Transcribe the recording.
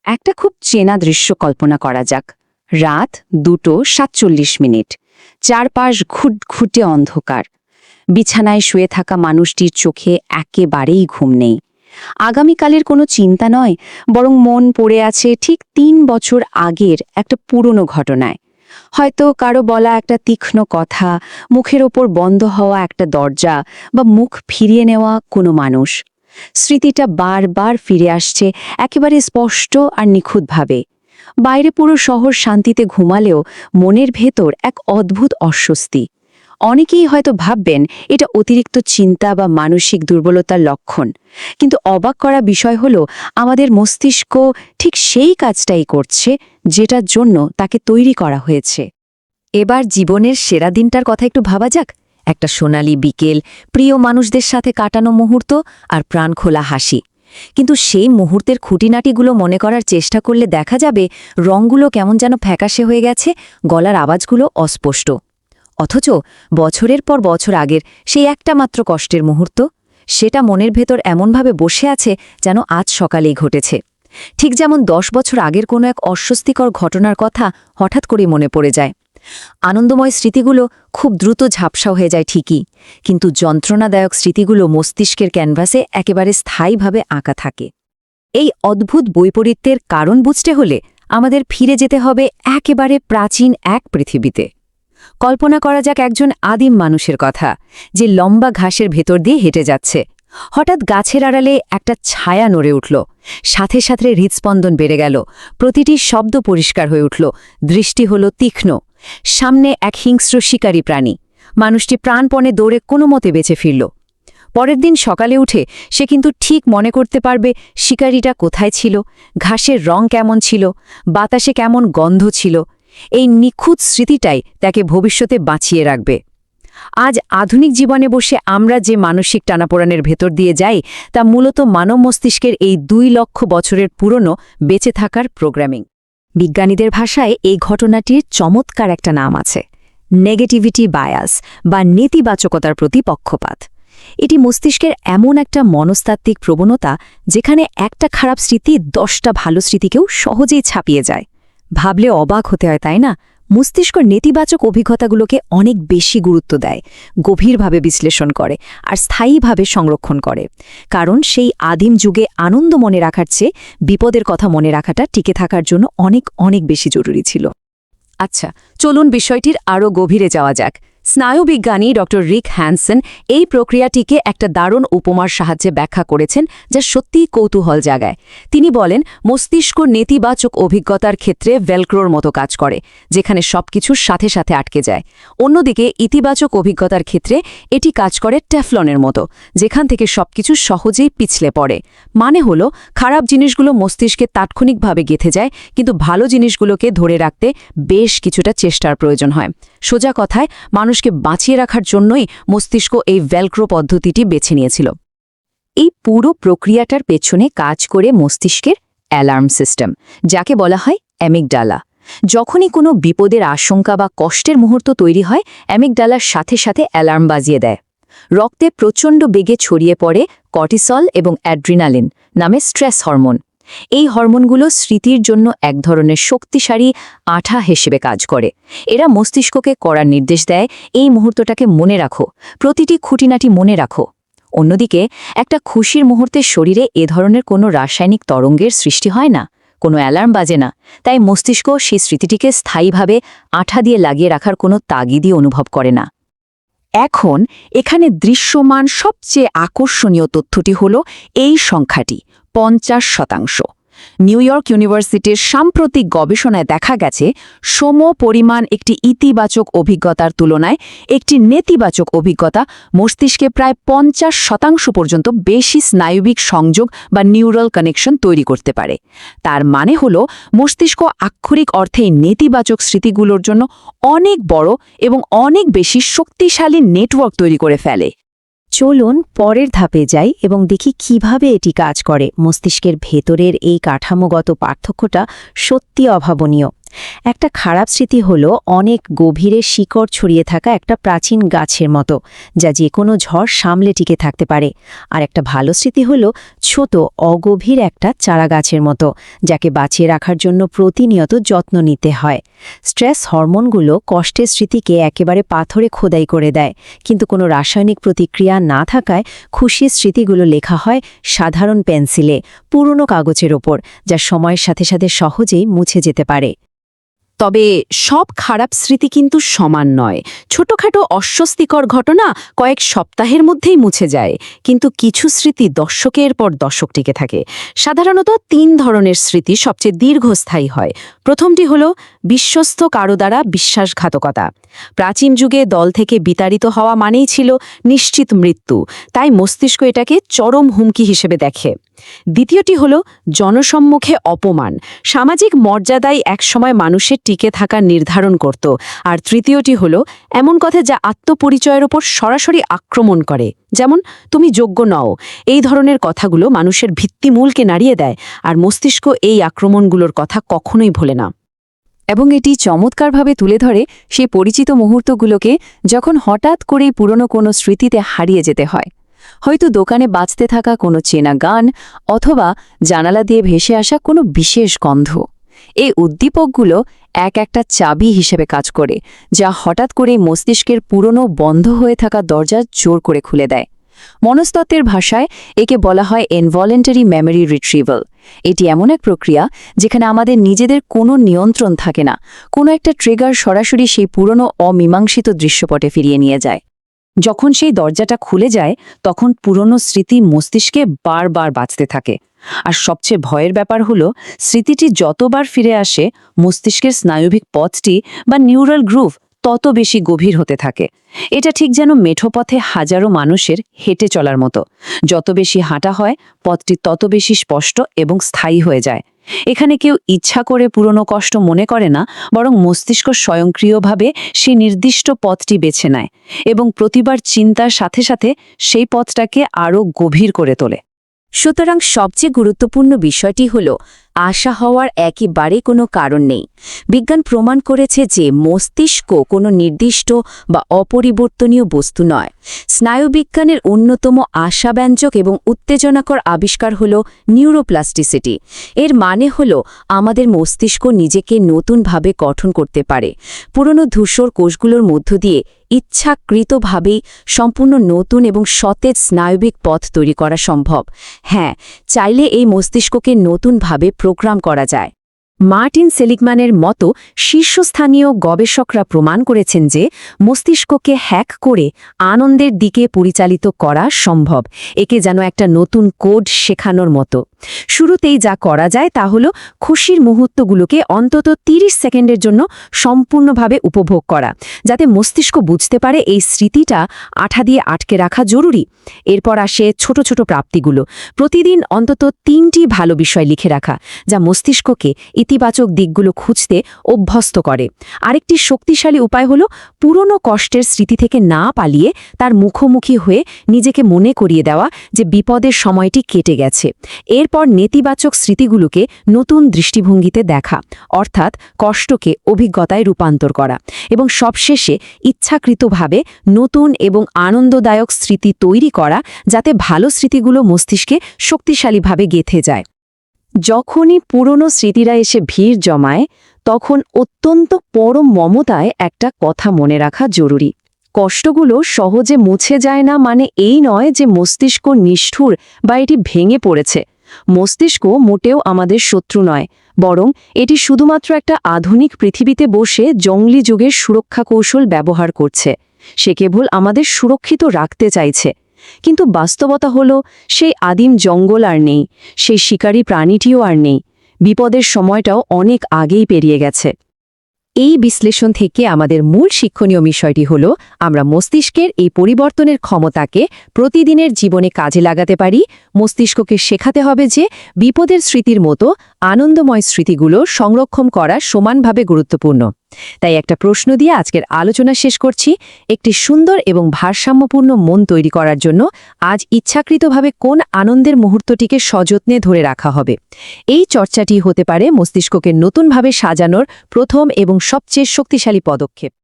একটা খুব চেনা দৃশ্য কল্পনা করা যাক। রাত 2:47। চারপাশ ঘুটঘুটে অন্ধকার। বিছানায় শুয়ে থাকা মানুষটির চোখে একেবারেই ঘুম নেই। আগামীকালের কোনো চিন্তা নয়, বরং মন পড়ে আছে ঠিক 3 বছর আগের একটা পুরনো ঘটনায়। হয়তো কারো বলা একটা তীক্ষ্ণ কথা, মুখের ওপর বন্ধ হওয়া একটা দরজা, বা মুখ ফিরিয়ে নেওয়া কোনো মানুষ। স্মৃতিটা বারবার ফিরে আসছে, একেবারে স্পষ্ট আর নিখুঁতভাবে। বাইরে পুরো শহর শান্তিতে ঘুমালেও মনের ভেতর এক অদ্ভুত অস্বস্তি। অনেকেই হয়তো ভাববেন এটা অতিরিক্ত চিন্তা বা মানসিক দুর্বলতার লক্ষণ, কিন্তু অবাক করা বিষয় হলো আমাদের মস্তিষ্ক ঠিক সেই কাজটাই করছে যেটার জন্য তাকে তৈরি করা হয়েছে। এবার জীবনের সেরা দিনটার কথা একটু ভাবা যাক। একটা সোনালি বিকেল, প্রিয় মানুষদের সাথে কাটানো মুহূর্ত আর প্রাণখোলা হাসি। কিন্তু সেই মুহূর্তের খুঁটিনাটিগুলো মনে করার চেষ্টা করলে দেখা যাবে রঙগুলো কেমন যেন ফ্যাকাশে হয়ে গেছে, গলার আওয়াজগুলো অস্পষ্ট। অথচ বছরের পর বছর আগের সেই একটা মাত্র কষ্টের মুহূর্ত, সেটা মনের ভেতর এমনভাবে বসে আছে যেন আজ সকালেই ঘটেছে। ঠিক যেমন 10 বছর আগের কোনো এক অস্বস্তিকর ঘটনার কথা হঠাৎ করে মনে পড়ে যায়। আনন্দময় স্মৃতিগুলো খুব দ্রুত ঝাপসা হয়ে যায় ঠিকই, কিন্তু যন্ত্রণাদায়ক স্মৃতিগুলো মস্তিষ্কের ক্যানভাসে একেবারে স্থায়ীভাবে আঁকা থাকে। এই অদ্ভুত বৈপরীত্যের কারণ বুঝতে হলে আমাদের ফিরে যেতে হবে একেবারে প্রাচীন এক পৃথিবীতে। কল্পনা করা যাক একজন আদিম মানুষের কথা, যে লম্বা ঘাসের ভেতর দিয়ে হেঁটে যাচ্ছে। হঠাৎ গাছের আড়ালে একটা ছায়া নড়ে উঠল, সাথে সাথে হৃদস্পন্দন বেড়ে গেল, প্রতিটি শব্দ পরিষ্কার হয়ে উঠল, দৃষ্টি হল তীক্ষ্ণ। সামনে এক হিংস্র শিকারী প্রাণী। মানুষটি প্রাণপণে দৌড়ে কোনো মতে বেঁচে ফিরল। পরের দিন সকালে উঠে সে কিন্তু ঠিক মনে করতে পারবে শিকারীটা কোথায় ছিল, ঘাসের রং কেমন ছিল, বাতাসে কেমন গন্ধ ছিল। এই নিখুঁত স্মৃতিটাই তাকে ভবিষ্যতে বাঁচিয়ে রাখবে। আজ আধুনিক জীবনে বসে আমরা যে মানসিক টানাপোড়ানের ভেতর দিয়ে যাই, তা মূলত মানব মস্তিষ্কের এই 2 লক্ষ বছরের পুরনো বেঁচে থাকার প্রোগ্রামিং। বিজ্ঞানীদের ভাষায় এই ঘটনাটির চমৎকার একটা নাম আছে, নেগেটিভিটি বায়াস বা নেতিবাচকতার প্রতি পক্ষপাত। এটি মস্তিষ্কের এমন একটা মনস্তাত্ত্বিক প্রবণতা যেখানে একটা খারাপ স্মৃতি 10টা ভালো স্মৃতিকেও সহজেই ছাপিয়ে যায়। ভাবলে অবাক হতে হয়, তাই না? মস্তিষ্ক নেতিবাচক অভিজ্ঞতাগুলোকে অনেক বেশি গুরুত্ব দেয়, গভীরভাবে বিশ্লেষণ করে আর স্থায়ীভাবে সংরক্ষণ করে। কারণ সেই আদিম যুগে আনন্দ মনে রাখার চেয়ে বিপদের কথা মনে রাখাটা টিকে থাকার জন্য অনেক অনেক বেশি জরুরি ছিল। আচ্ছা, চলুন বিষয়টির আরও গভীরে যাওয়া যাক। স্নায়ুবিজ্ঞানী ড. রিক হ্যানসেন এই প্রক্রিয়াটিকে একটা দারুণ উপমার সাহায্যে ব্যাখ্যা করেছেন, যা সত্যিই কৌতূহল জাগায়। তিনি বলেন, মস্তিষ্ক নেতিবাচক অভিজ্ঞতার ক্ষেত্রে ভেলক্রোর মতো কাজ করে, যেখানে সবকিছুর সাথে সাথে আটকে যায়। অন্যদিকে ইতিবাচক অভিজ্ঞতার ক্ষেত্রে এটি কাজ করে টেফলনের মতো, যেখান থেকে সবকিছু সহজেই পিছলে পড়ে। মানে হলো, খারাপ জিনিসগুলো মস্তিষ্কে তাৎক্ষণিকভাবে গেঁথে যায়, কিন্তু ভালো জিনিসগুলোকে ধরে রাখতে বেশ কিছুটা চেষ্টার প্রয়োজন হয়। সোজা কথায়, মানুষকে বাঁচিয়ে রাখার জন্যই মস্তিষ্ক এই ভেলক্রো পদ্ধতিটি বেছে নিয়েছিল। এই পুরো প্রক্রিয়াটার পেছনে কাজ করে মস্তিষ্কের অ্যালার্ম সিস্টেম, যাকে বলা হয় অ্যামিগডালা। যখনই কোনো বিপদের আশঙ্কা বা কষ্টের মুহূর্ত তৈরি হয়, অ্যামিগডালার সাথে সাথে অ্যালার্ম বাজিয়ে দেয়। রক্তে প্রচণ্ড বেগে ছড়িয়ে পড়ে কর্টিসল এবং অ্যাড্রিনালিন নামে স্ট্রেস হরমোন। এই হরমোনগুলো স্মৃতির জন্য এক ধরনের শক্তিশালী আঠা হিসেবে কাজ করে। এরা মস্তিষ্ককে করার নির্দেশ দেয়, এই মুহূর্তটাকে মনে রাখো, প্রতিটি খুঁটিনাটি মনে রাখো। অন্যদিকে একটা খুশির মুহূর্তে শরীরে এ ধরনের কোনো রাসায়নিক তরঙ্গের সৃষ্টি হয় না, কোনো অ্যালার্ম বাজে না। তাই মস্তিষ্ক সেই স্মৃতিটিকে স্থায়ীভাবে আঠা দিয়ে লাগিয়ে রাখার কোনো তাগিদই অনুভব করে না। এখন এখানে দৃশ্যমান সবচেয়ে আকর্ষণীয় তথ্যটি হল এই সংখ্যাটি 50%। নিউ ইয়র্ক ইউনিভার্সিটির সাম্প্রতিক গবেষণায় দেখা গেছে, সম পরিমাণ একটি ইতিবাচক অভিজ্ঞতার তুলনায় একটি নেতিবাচক অভিজ্ঞতা মস্তিষ্কে প্রায় 50% পর্যন্ত বেশি স্নায়বিক সংযোগ বা নিউরাল কানেকশন তৈরি করতে পারে। তার মানে হল, মস্তিষ্ক আক্ষরিক অর্থেই নেতিবাচক স্মৃতিগুলোর জন্য অনেক বড় এবং অনেক বেশি শক্তিশালী নেটওয়ার্ক তৈরি করে ফেলে। চলুন পরের ধাপে যাই এবং দেখি কিভাবে এটি কাজ করে। মস্তিষ্কের ভেতরের এই কাঠামোগত পার্থক্যটা সত্যি অভাবনীয়। একটা খারাপ স্মৃতি হলো অনেক গভীরে শিকড় ছড়িয়ে থাকা একটা প্রাচীন গাছের মতো, যা যে কোনো ঝড় সামলে টিকে থাকতে পারে। আর একটা ভালো স্মৃতি হলো ছোট অগভীর একটা চারা গাছের মতো, যাকে বাঁচিয়ে রাখার জন্য প্রতিনিয়ত যত্ন নিতে হয়। স্ট্রেস হরমোনগুলো কষ্টের স্মৃতিকে একেবারে পাথরে খোদাই করে দেয়, কিন্তু কোনো রাসায়নিক প্রতিক্রিয়া না থাকায় খুশির স্মৃতিগুলো লেখা হয় সাধারণ পেন্সিলে, পুরনো কাগজের ওপর, যা সময়ের সাথে সাথে সহজেই মুছে যেতে পারে। তবে সব খারাপ স্মৃতি কিন্তু সমান নয়। ছোটখাটো অস্বস্তিকর ঘটনা কয়েক সপ্তাহের মধ্যেই মুছে যায়, কিন্তু কিছু স্মৃতি দশকের পর দশক টিকে থাকে। সাধারণত 3 ধরনের স্মৃতি সবচেয়ে দীর্ঘস্থায়ী হয়। প্রথমটি হল বিশ্বস্ত কারো দ্বারা বিশ্বাসঘাতকতা। প্রাচীন যুগে দল থেকে বিতাড়িত হওয়া মানেই ছিল নিশ্চিত মৃত্যু, তাই মস্তিষ্ক এটাকে চরম হুমকি হিসেবে দেখে। দ্বিতীয়টি হল জনসম্মুখে অপমান। সামাজিক মর্যাদায় একসময় মানুষের টিকে থাকা নির্ধারণ করত। আর তৃতীয়টি হল এমন কথা যা আত্মপরিচয়ের ওপর সরাসরি আক্রমণ করে, যেমন তুমি যোগ্য নও। এই ধরনের কথাগুলো মানুষের ভিত্তিমূলকে নাড়িয়ে দেয়, আর মস্তিষ্ক এই আক্রমণগুলোর কথা কখনোই ভোলে না। এবং এটি চমৎকারভাবে তুলে ধরে সেই পরিচিত মুহূর্তগুলোকে, যখন হঠাৎ করেই পুরনো কোনো স্মৃতিতে হারিয়ে যেতে হয়। হয়তো দোকানে বাজতে থাকা কোনো চেনা গান, অথবা জানালা দিয়ে ভেসে আসা কোনো বিশেষ গন্ধ। এই উদ্দীপকগুলো একটা চাবি হিসেবে কাজ করে, যা হঠাৎ করেই মস্তিষ্কের পুরনো বন্ধ হয়ে থাকা দরজা জোর করে খুলে দেয়। মনস্তত্ত্বের ভাষায় একে বলা হয় ইনভলেন্টারি মেমোরি রিট্রিভাল। এটি এমন এক প্রক্রিয়া যেখানে আমাদের নিজেদের কোনো নিয়ন্ত্রণ থাকে না, কোনো একটা ট্রিগার সরাসরি সেই পুরনো অমীমাংসিত দৃশ্যপটে ফিরিয়ে নিয়ে যায়। যখন সেই দরজাটা খুলে যায়, তখন পুরনো স্মৃতি মস্তিষ্কে বারবার বাজতে থাকে। আর সবচেয়ে ভয়ের ব্যাপার হলো, স্মৃতিটি যতবার ফিরে আসে, মস্তিষ্কের স্নায়ুবিক পথটি বা নিউরাল গ্রুভ তত বেশি গভীর হতে থাকে। এটা ঠিক যেন মেঠো পথে হাজারো মানুষের হেঁটে চলার মতো। যত বেশি হাঁটা হয়, পথটি তত বেশি স্পষ্ট এবং স্থায়ী হয়ে যায়। এখানে কেউ ইচ্ছা করে পুরনো কষ্ট মনে করে না, বরং মস্তিষ্ক স্বয়ংক্রিয়ভাবে সেই নির্দিষ্ট পথটি বেছে নেয় এবং প্রতিবার চিন্তার সাথে সাথে সেই পথটাকে আরও গভীর করে তোলে। সুতরাং সবচেয়ে গুরুত্বপূর্ণ বিষয়টি হল, আশা হওয়ার একেবারে কোনো কারণ নেই। বিজ্ঞান প্রমাণ করেছে যে মস্তিষ্ক কোনো নির্দিষ্ট বা অপরিবর্তনীয় বস্তু নয়। স্নায়ুবিজ্ঞানের অন্যতম আশাব্যঞ্জক এবং উত্তেজনাকর আবিষ্কার হল নিউরোপ্লাস্টিসিটি। এর মানে হল আমাদের মস্তিষ্ক নিজেকে নতুনভাবে গঠন করতে পারে। পুরনো ধূসর কোষগুলোর মধ্য দিয়ে ইচ্ছাকৃতভাবেই সম্পূর্ণ নতুন এবং সতেজ স্নায়ুবিক পথ তৈরি করা সম্ভব। হ্যাঁ, চাইলে এই মস্তিষ্ককে নতুনভাবে প্রোগ্রাম করা যায়। মার্টিন সেলিগম্যানের মতো শীর্ষস্থানীয় গবেষকরা প্রমাণ করেছেন যে মস্তিষ্ককে হ্যাক করে আনন্দের দিকে পরিচালিত করা সম্ভব। একে যেন একটা নতুন কোড শেখানোর মতো। শুরুতেই যা করা যায় তা হল খুশির মুহূর্তগুলোকে অন্তত 30 সেকেন্ডের জন্য সম্পূর্ণভাবে উপভোগ করা, যাতে মস্তিষ্ক বুঝতে পারে এই স্মৃতিটা আঠা দিয়ে আটকে রাখা জরুরি। এরপর আসে ছোট ছোট প্রাপ্তিগুলো। প্রতিদিন অন্তত 3টি ভালো বিষয় লিখে রাখা, যা মস্তিষ্ককে ইতিবাচক দিকগুলো খুঁজতে অভ্যস্ত করে। আরেকটি শক্তিশালী উপায় হল পুরনো কষ্টের স্মৃতি থেকে না পালিয়ে তার মুখোমুখি হয়ে নিজেকে মনে করিয়ে দেওয়া যে বিপদের সময়টি কেটে গেছে। এরপর নেতিবাচক স্মৃতিগুলোকে নতুন দৃষ্টিভঙ্গিতে দেখা, অর্থাৎ কষ্টকে অভিজ্ঞতায় রূপান্তর করা। এবং সবশেষে ইচ্ছাকৃতভাবে নতুন এবং আনন্দদায়ক স্মৃতি তৈরি করা, যাতে ভালো স্মৃতিগুলো মস্তিষ্কে শক্তিশালীভাবে গেঁথে যায়। যখনই পুরনো স্মৃতিরা এসে ভিড় জমায়, তখন অত্যন্ত পরম মমতায় একটা কথা মনে রাখা জরুরি। কষ্টগুলো সহজে মুছে যায় না মানে এই নয় যে মস্তিষ্ক নিষ্ঠুর বা এটি ভেঙে পড়েছে। মস্তিষ্ক মোটেও আমাদের শত্রু নয়, বরং এটি শুধুমাত্র একটা আধুনিক পৃথিবীতে বসে জঙ্গলি যুগের সুরক্ষা কৌশল ব্যবহার করছে। সে কেবল আমাদের সুরক্ষিত রাখতে চাইছে। কিন্তু বাস্তবতা হলো, সেই আদিম জঙ্গল আর নেই, সেই শিকারী প্রাণীটিও আর নেই। বিপদের সময়টাও অনেক আগেই পেরিয়ে গেছে। এই বিশ্লেষণ থেকে আমাদের মূল শিক্ষণীয় বিষয়টি হল, আমরা মস্তিষ্কের এই পরিবর্তনের ক্ষমতাকে প্রতিদিনের জীবনে কাজে লাগাতে পারি। মস্তিষ্ককে শেখাতে হবে যে বিপদের স্মৃতির মতো আনন্দময় স্মৃতিগুলো সংরক্ষণ করা সমানভাবে গুরুত্বপূর্ণ। তাই একটা প্রশ্ন দিয়ে আজকের আলোচনা শেষ করছি। একটি সুন্দর এবং ভারসাম্যপূর্ণ মন তৈরি করার জন্য আজ ইচ্ছাকৃতভাবে কোন আনন্দের মুহূর্তটিকে সযত্নে ধরে রাখা হবে? এই চর্চাটি হতে পারে মস্তিষ্ককে নতুনভাবে সাজানোর প্রথম এবং সবচেয়ে শক্তিশালী পদক্ষেপ।